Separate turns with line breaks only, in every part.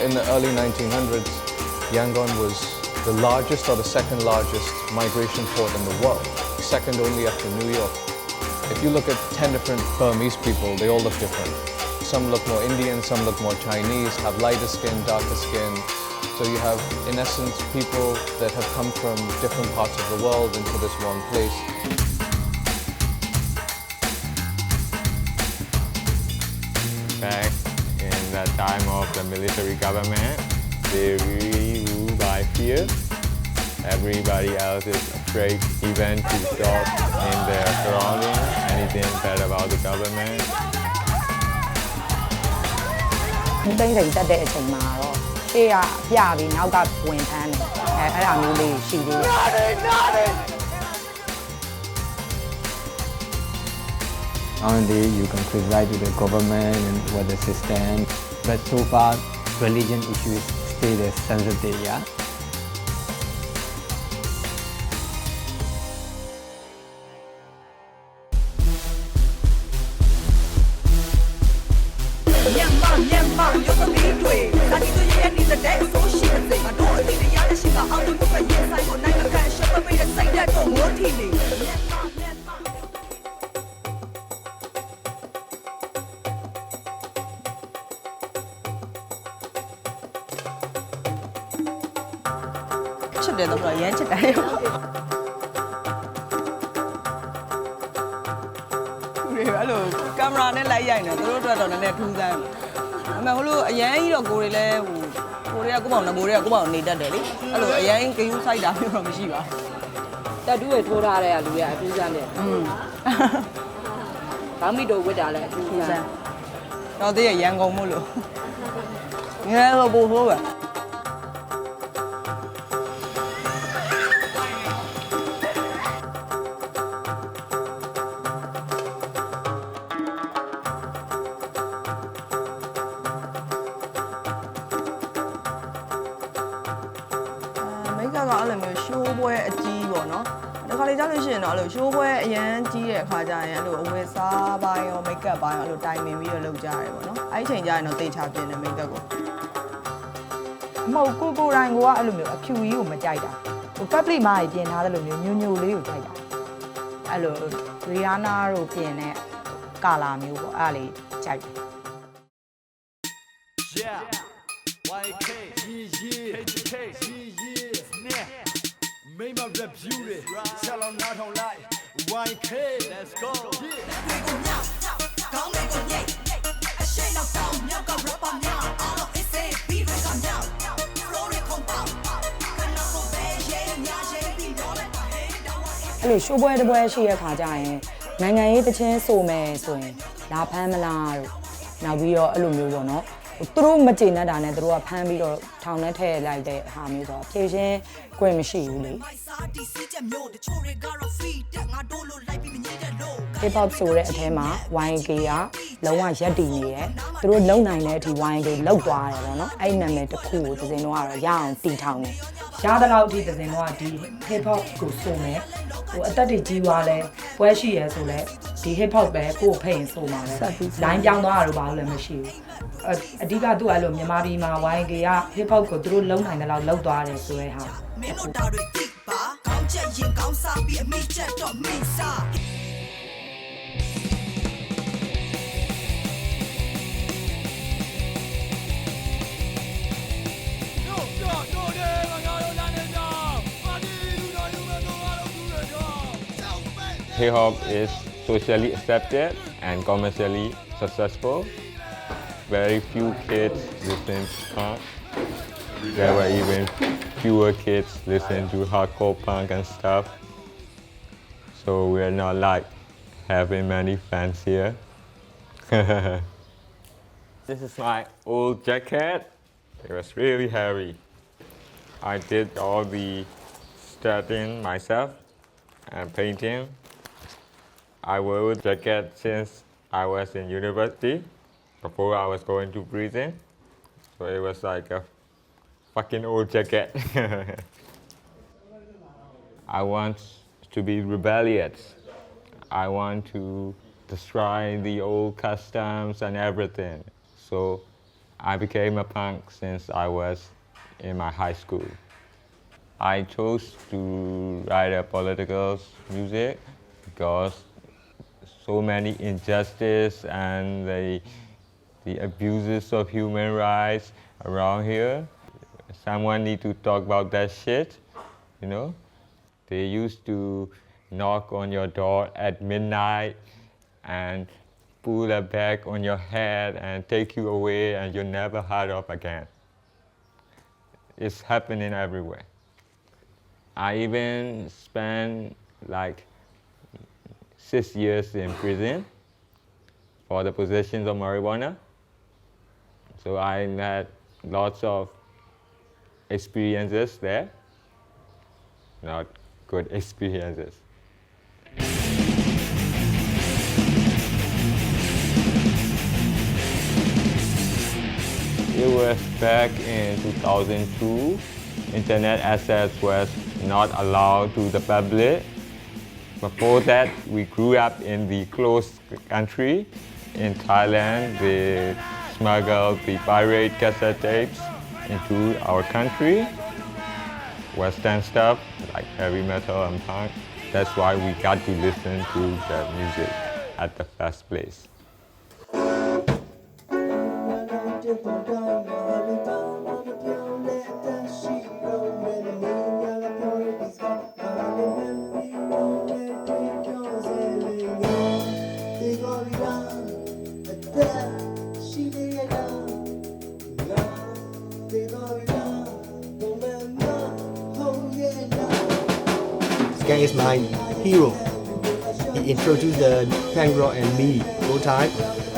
In the early 1900s, Yangon was the largest or the second largest migration port in the world, second only after New York. If you look at 10 different Burmese people, they all look different. Some look more Indian, some look more Chinese, have lighter skin, darker skin. So you have, in essence, people that have come from different parts of the world into this one place.
Back in the time of the military government, they really rule by fear. Everybody else is afraid even to talk in their surroundings, anything bad about the government.
သိမ့်စိန်တက်တဲ့အချိန်မှာတော့ရှေ့ကပြပြီးနောက်ကဝင်ဖမ်းတယ်အဲ့ဒါမျိုးလေးရှိသေးတယ်
Nowadays you can criticize to the government and what the system, but so far religion issues stay the sensitive, yeah.
Myanmar, you're so big way. I need to hear any the day, so she can say, I don't need the young, she got out of the yes, I would like a cash, shop away the side that don't want healing. Chụp được rồi, dán chụp đấy. Hello, camera này lại vậy nè, tôi nói rồi này thu ra. Mà hello, vậy đó cô này cô này cũng bảo là bố này cũng bảo này đặt đấy. Hello, vậy cái u sai đã biết rồi gì vậy?
Ta đuổi thua ra đây à, đuổi à, thu ra này. Tám mươi đô với trả lại thu ra.
Đó thế là Yangon mua luôn. Nghe là bố thôi à. Cái là mình show boy ở chi bọn nó, nó khai ra luôn chuyện nó là show boy ở yan chi để khai ra yan rồi ông sa bay rồi make up bay rồi timing video lâu dài bọn nó, ấy change ra nó tê chạp tiền là make up của.
Màu cô này của anh luôn là QE của mà chạy đã, của public mà tiền thà là luôn nhiều lấy của chạy đã, anh luôn Rihanna rồi tiền này cả là nhiều của anh ấy chạy. Make my rap beauty, tell them not on light. YK, let's go. Hello, show boy the boy she khá dài. Ngày ngày tới trên số mè rồi, lá phán mà la rồi. Nào bây giờ aloမျိုးပေါ့နော်သူတို့မကျေနပ်တာနဲ့သူတို့ကဖမ်းပြီးတော့ထောင်ထဲထည့်လိုက်တဲ့ဟာမျိုးဆိုတော့ဖြည့်ရှင်းခွင့်မရှိဘူးလေ Hip hop ဆိုတဲ့အထဲမှာ YK ကလုံးဝရက်တည်နေတယ်သူတို့လုံနိုင်တဲ့အထိ YK လောက်သွားတယ်ပေါ့နော်အဲ့နာမည်တစ်ခုကိုသစင်တော့ကတော့ရအောင်တည်ထောင်တယ်ရတဲ့လောက်အထိသစင်တော့ကဒီ hip hop ကိုဆိုမယ်ဟိုအသက်တွေကြီးသွားလဲပွဲရှိရဲဆိုလဲဒီ hip hop ပဲကိုယ်ဖိတ်ဆိုမှာပဲ line ပြောင်းသွားတာတော့ဘာလို့လဲမရှိဘူးအဓိကသူ့အဲ့လိုမြန်မာပြည်မှာ YK က hip hop ကိုသူတို့လုံနိုင်တဲ့လောက်လောက်သွားတယ်ဆိုတဲ့ဟာမင်းတို့တာတွေတိပါကောင်းချက်ရင်ကောင်းစားပြီးအမိချက်တော့မိစား
Hip hop is socially accepted and commercially successful. Very few kids listen to punk. There were even fewer kids listen to hardcore punk and stuff. So we're not like having many fans here. This is my old jacket. It was really heavy. I did all the studying myself and painting. I wore the jacket since I was in university, before I was going to prison. So it was like a fucking old jacket. I want to be rebellious. I want to destroy the old customs and everything. So I became a punk since I was in my high school. I chose to write a political music because so many injustice and the abuses of human rights around here. Someone need to talk about that shit, you know? They used to knock on your door at midnight and pull a bag on your head and take you away and you're never heard of again. It's happening everywhere. I even spent like 6 years in prison for the possession of marijuana. So I had lots of experiences there, not good experiences. It was back in 2002. Internet access was not allowed to the public. Before that, we grew up in the closed country. In Thailand, they smuggled the pirate cassette tapes into our country. Western stuff like heavy metal and punk. That's why we got to listen to that music at the first place.
Skum is my hero. He introduced the punk rock and me full time.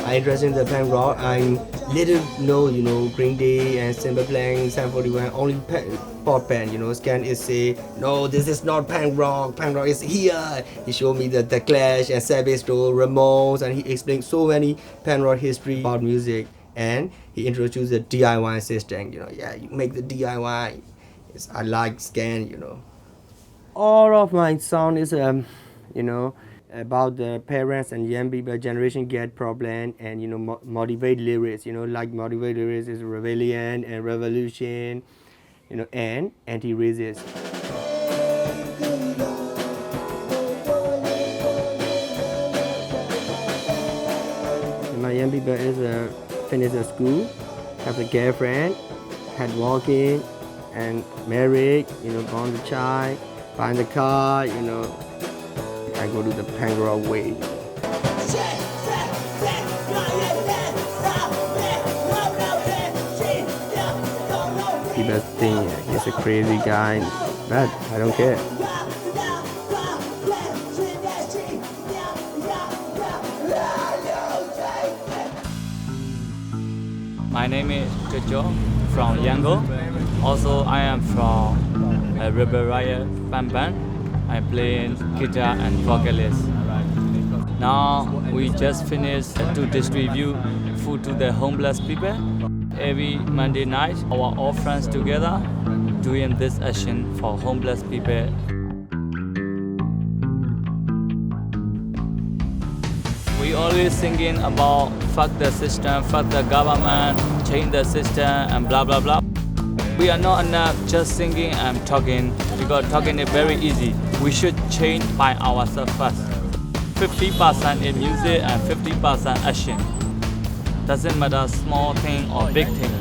I interested in the punk rock. I little know, Green Day and Simple Plan, Sam 41, only pop band, Skum is say, no, this is not punk rock is here. He showed me the Clash and Savage, Ramones, and he explained so many punk rock history about music. And he introduced the DIY system, you make the DIY. I like Skum, All of my song is, about the parents and young people generation gap problem and, motivate lyrics, like motivate lyrics is rebellion and revolution, and anti-racist. My young people is finish the school, have a girlfriend, had walking, and married, born the child, buy the car, I go to the punk rock way. People think he's a crazy guy, but I don't care.
My name is Htet Myet Oo from Yangon. Also, I am from Rebel Riot Band. I play guitar and vocalist. Now we just finished to distribute food to the homeless people. Every Monday night, our all friends together doing this action for homeless people. We always singing about fuck the system, fuck the government, change the system, and blah blah blah. We are not enough just singing and talking, because talking is very easy. We should change by ourselves first. 50% in music and 50% action. Doesn't matter small thing or big thing.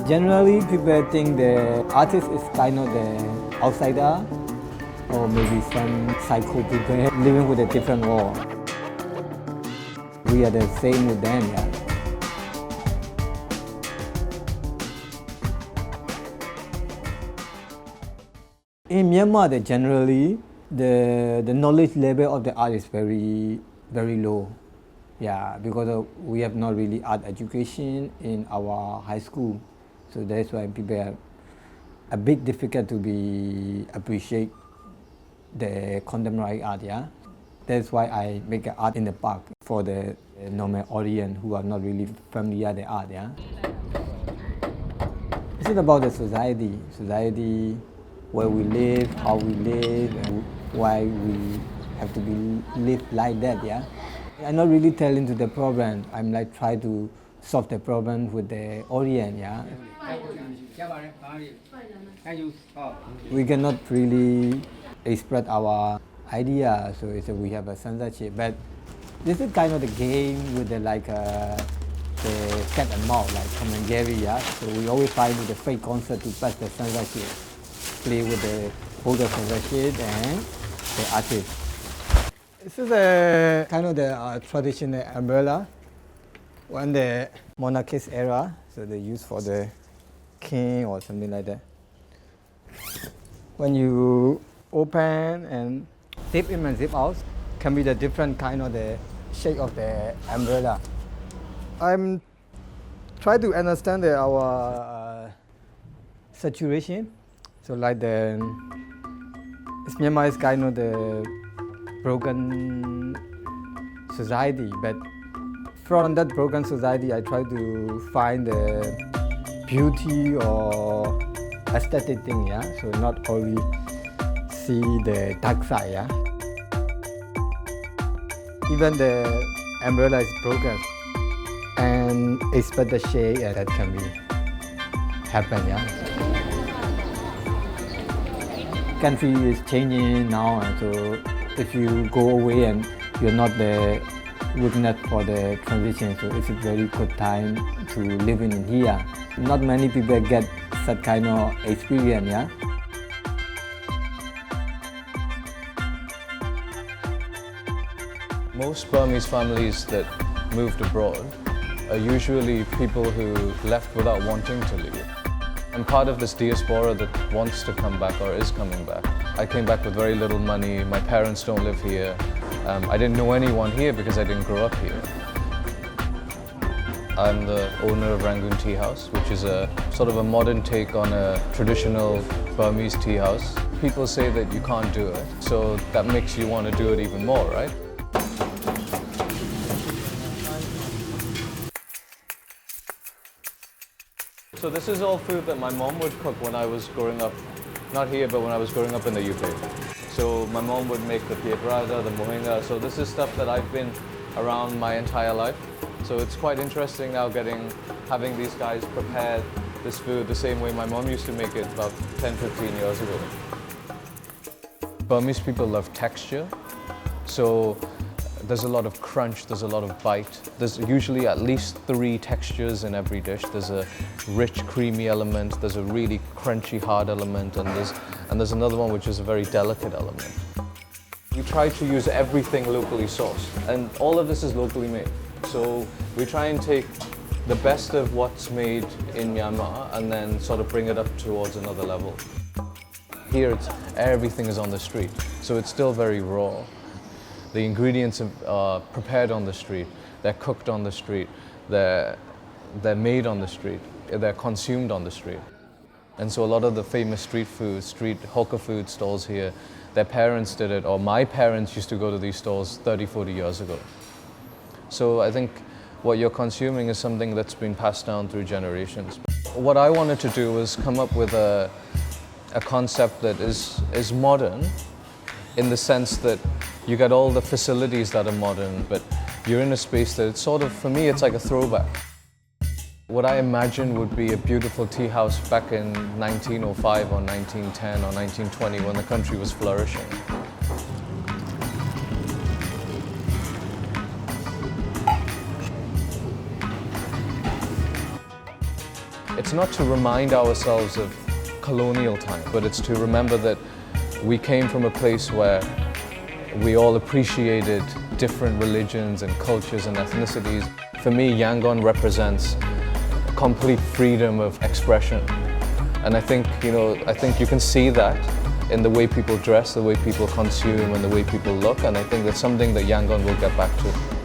Generally, people think the artist is kind of the outsider, or maybe some psycho people living with a different world. We are the same with them, yeah. In Myanmar, generally, the knowledge level of the art is very, very low. Yeah, because we have not really art education in our high school. So that's why people are a bit difficult to appreciate the contemporary art, yeah. That's why I make art in the park for the normal audience who are not really familiar with the art, yeah. It's about the society. Society where we live, how we live, and why we have to live like that, yeah. I'm not really telling to the problem. I'm like try to solve the problem with the audience, yeah. We cannot really express our idea, so we have a censorship. But this is kind of the game with the the cat and mouse, like Tom and Jerry, yeah. So we always find the fake concert to pass the censorship, play with the older censorship and the artist. This is a kind of the traditional umbrella. When the monarchist era, so they use for the king or something like that. When you open and zip in and zip out, can be the different kind of the shape of the umbrella. I'm trying to understand our situation. So like Myanmar is kind of the broken society, but from that broken society, I try to find the beauty or aesthetic thing, yeah. So not only see the dark side, yeah. Even the umbrella is broken, and expect the shade that can be happen, yeah. Country is changing now, and so if you go away and you're not the witness for the transition, so it's a very good time to live in here. Not many people get such kind of experience, yeah.
Most Burmese families that moved abroad are usually people who left without wanting to leave. I'm part of this diaspora that wants to come back or is coming back. I came back with very little money. My parents don't live here. I didn't know anyone here because I didn't grow up here. I'm the owner of Rangoon Tea House, which is a sort of a modern take on a traditional Burmese tea house. People say that you can't do it, so that makes you want to do it even more, right? So this is all food that my mom would cook when I was growing up, not here, but when I was growing up in the UK. So my mom would make the pietrada, the mohinga. So this is stuff that I've been around my entire life. So it's quite interesting now having these guys prepare this food the same way my mom used to make it about 10, 15 years ago. Burmese people love texture. So there's a lot of crunch, there's a lot of bite. There's usually at least 3 textures in every dish. There's a rich, creamy element, there's a really crunchy, hard element, and there's another one which is a very delicate element. We try to use everything locally sourced, and all of this is locally made. So we try and take the best of what's made in Myanmar and then sort of bring it up towards another level. Here, everything is on the street, so it's still very raw. The ingredients are prepared on the street, they're cooked on the street, they're made on the street, they're consumed on the street. And so a lot of the famous street hawker food stalls here, their parents did it, or my parents used to go to these stalls 30, 40 years ago. So I think what you're consuming is something that's been passed down through generations. What I wanted to do was come up with a concept that is modern, in the sense that you get all the facilities that are modern, but you're in a space that it's sort of, for me, it's like a throwback. What I imagine would be a beautiful tea house back in 1905 or 1910 or 1920 when the country was flourishing. It's not to remind ourselves of colonial time, but it's to remember that we came from a place where we all appreciated different religions and cultures and ethnicities. For me, Yangon represents complete freedom of expression. And I think you can see that in the way people dress, the way people consume, and the way people look. And I think that's something that Yangon will get back to.